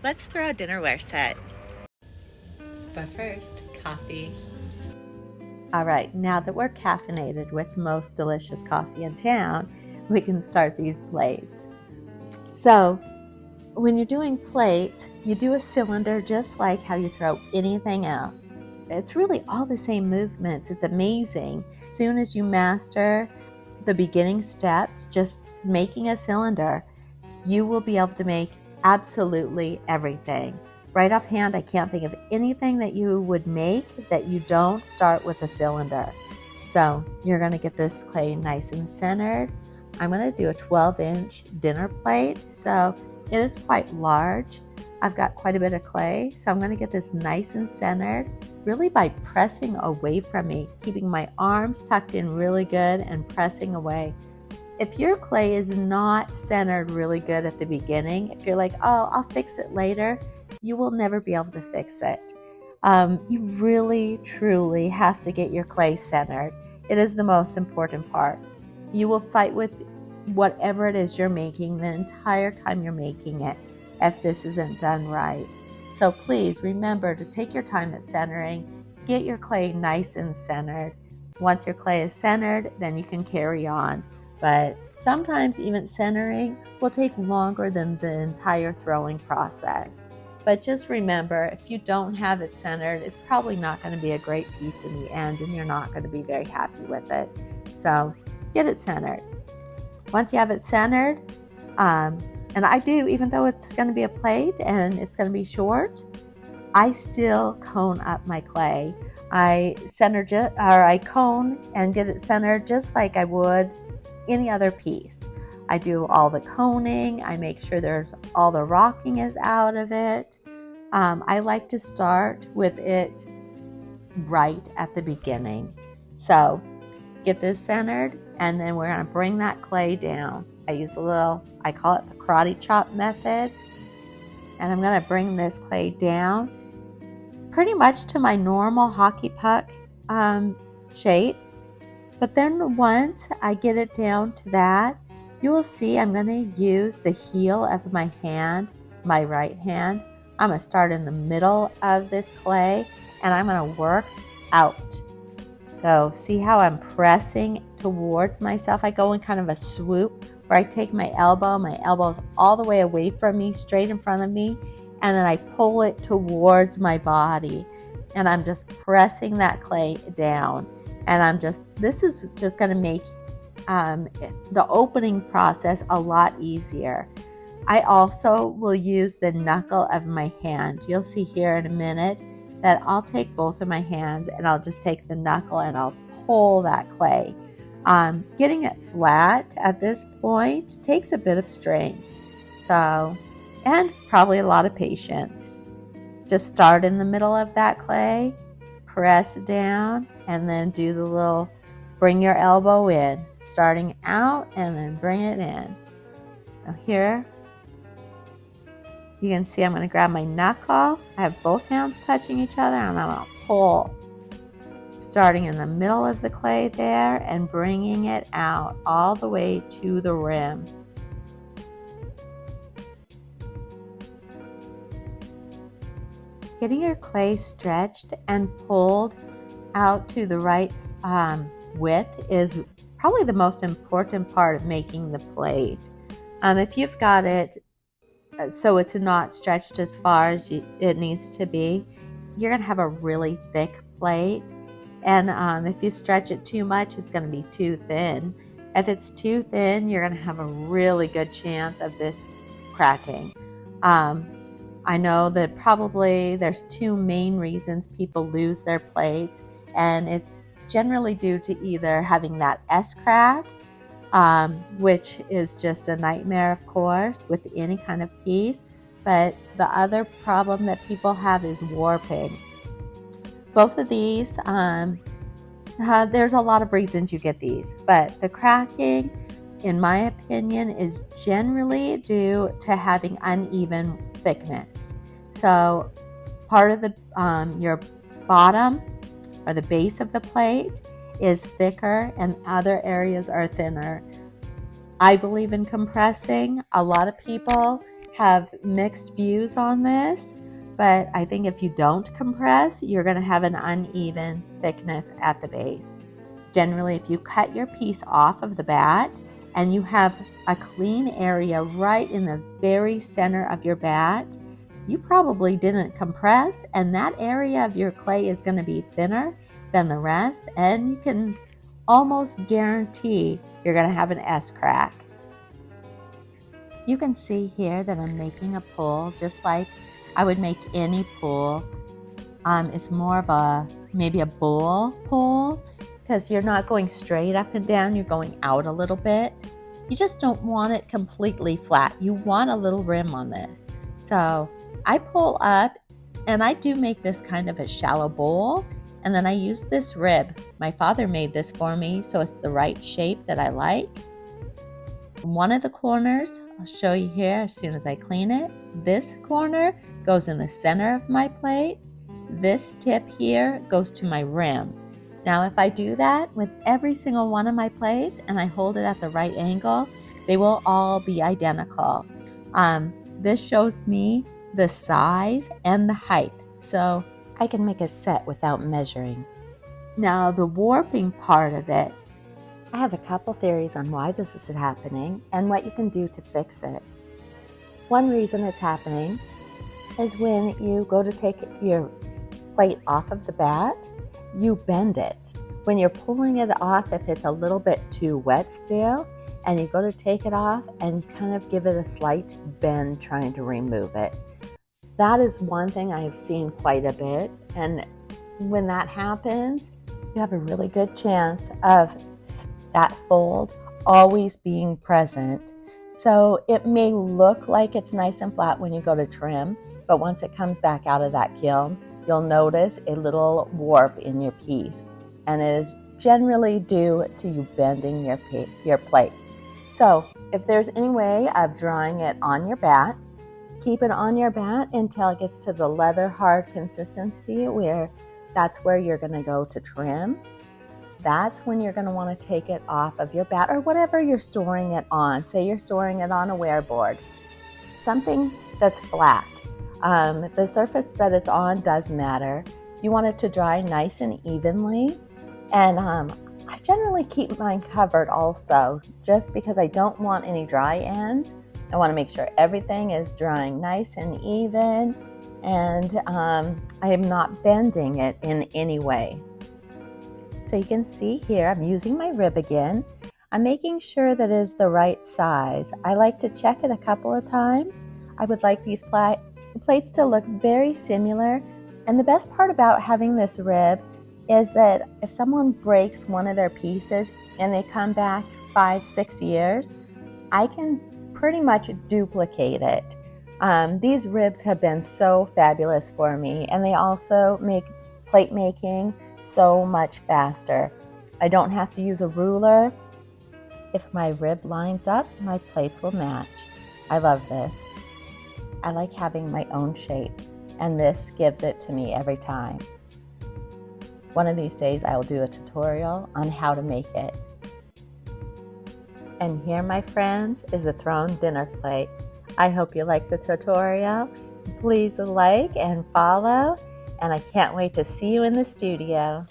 let's throw a dinnerware set. But first, coffee. All right, now that we're caffeinated with the most delicious coffee in town, we can start these plates. So when you're doing plates, you do a cylinder just like how you throw anything else. It's really all the same movements. It's amazing. As soon as you master the beginning steps, just making a cylinder, you will be able to make absolutely everything. Right offhand, I can't think of anything that you would make that you don't start with a cylinder. So you're going to get this clay nice and centered. I'm going to do a 12-inch dinner plate, so it is quite large. I've got quite a bit of clay, so I'm going to get this nice and centered, really by pressing away from me, keeping my arms tucked in really good and pressing away. If your clay is not centered really good at the beginning, if you're like, oh, I'll fix it later, you will never be able to fix it. You really, truly have to get your clay centered. It is the most important part. You will fight with whatever it is you're making the entire time you're making it if this isn't done right. So please remember to take your time at centering. Get your clay nice and centered. Once your clay is centered, then you can carry on. But sometimes even centering will take longer than the entire throwing process. But just remember, if you don't have it centered, it's probably not going to be a great piece in the end, and you're not going to be very happy with it. So get it centered. Once you have it centered, and I do, even though it's going to be a plate and it's going to be short, I still cone up my clay. I cone and get it centered just like I would any other piece. I do all the coning. I make sure there's all the rocking is out of it. I like to start with it right at the beginning. So get this centered, and then we're going to bring that clay down. I call it the karate chop method. And I'm going to bring this clay down pretty much to my normal hockey puck shape. But then once I get it down to that, you will see I'm going to use the heel of my hand, my right hand. I'm going to start in the middle of this clay, and I'm going to work out. So see how I'm pressing towards myself? I go in kind of a swoop where I take my elbow's all the way away from me, straight in front of me, and then I pull it towards my body, and I'm just pressing that clay down. And this is just going to make the opening process a lot easier. I also will use the knuckle of my hand. You'll see here in a minute that I'll take both of my hands and I'll just take the knuckle and I'll pull that clay. Getting it flat at this point takes a bit of strength. And probably a lot of patience. Just start in the middle of that clay, press down, and then do the little bring your elbow in, starting out and then bring it in. So here you can see I'm going to grab my knuckle. I have both hands touching each other, and I'm going to pull, starting in the middle of the clay there and bringing it out all the way to the rim. Getting your clay stretched and pulled out to the right width is probably the most important part of making the plate. If you've got it so it's not stretched as far as it needs to be, you're going to have a really thick plate. And if you stretch it too much, it's going to be too thin. If it's too thin, you're going to have a really good chance of this cracking. I know that probably there's two main reasons people lose their plates, and it's generally due to either having that S crack, which is just a nightmare, of course, with any kind of piece. But the other problem that people have is warping. Both of these, there's a lot of reasons you get these, but the cracking, in my opinion, is generally due to having uneven thickness. So part of the your bottom or the base of the plate is thicker and other areas are thinner. I believe in compressing. A lot of people have mixed views on this, but I think if you don't compress, you're going to have an uneven thickness at the base. Generally, if you cut your piece off of the bat and you have a clean area right in the very center of your bat, you probably didn't compress, and that area of your clay is going to be thinner than the rest, and you can almost guarantee you're going to have an S crack. You can see here that I'm making a pull just like I would make any pull. It's more of maybe a bowl pull, because you're not going straight up and down, you're going out a little bit. You just don't want it completely flat. You want a little rim on this. So I pull up, and I do make this kind of a shallow bowl, and then I use this rib. My father made this for me, so it's the right shape that I like. One of the corners, I'll show you here as soon as I clean it. This corner goes in the center of my plate. This tip here goes to my rim. Now, if I do that with every single one of my plates and I hold it at the right angle, they will all be identical. This shows me the size and the height, so I can make a set without measuring. Now, the warping part of it, I have a couple theories on why this is happening and what you can do to fix it. One reason it's happening is when you go to take your plate off of the bat, you bend it. When you're pulling it off, if it's a little bit too wet still, and you go to take it off and you kind of give it a slight bend trying to remove it. That is one thing I have seen quite a bit, and when that happens, you have a really good chance of that fold always being present. So it may look like it's nice and flat when you go to trim, but once it comes back out of that kiln, you'll notice a little warp in your piece, and it is generally due to you bending your plate. So if there's any way of drying it on your bat, keep it on your bat until it gets to the leather hard consistency where that's where you're going to go to trim. That's when you're going to want to take it off of your bat or whatever you're storing it on. Say you're storing it on a wear board, something that's flat. The surface that it's on does matter. You want it to dry nice and evenly, and I generally keep mine covered also, just because I don't want any dry ends. I want to make sure everything is drying nice and even, and I am not bending it in any way. So you can see here, I'm using my rib again. I'm making sure that it is the right size. I like to check it a couple of times. I would like these plates to look very similar. And the best part about having this rib is that if someone breaks one of their pieces and they come back 5-6 years, I can pretty much duplicate it. These ribs have been so fabulous for me, and they also make plate making so much faster. I don't have to use a ruler. If my rib lines up, my plates will match. I love this. I like having my own shape, and this gives it to me every time. One of these days I will do a tutorial on how to make it. And here, my friends, is a thrown dinner plate. I hope you like the tutorial. Please like and follow, and I can't wait to see you in the studio.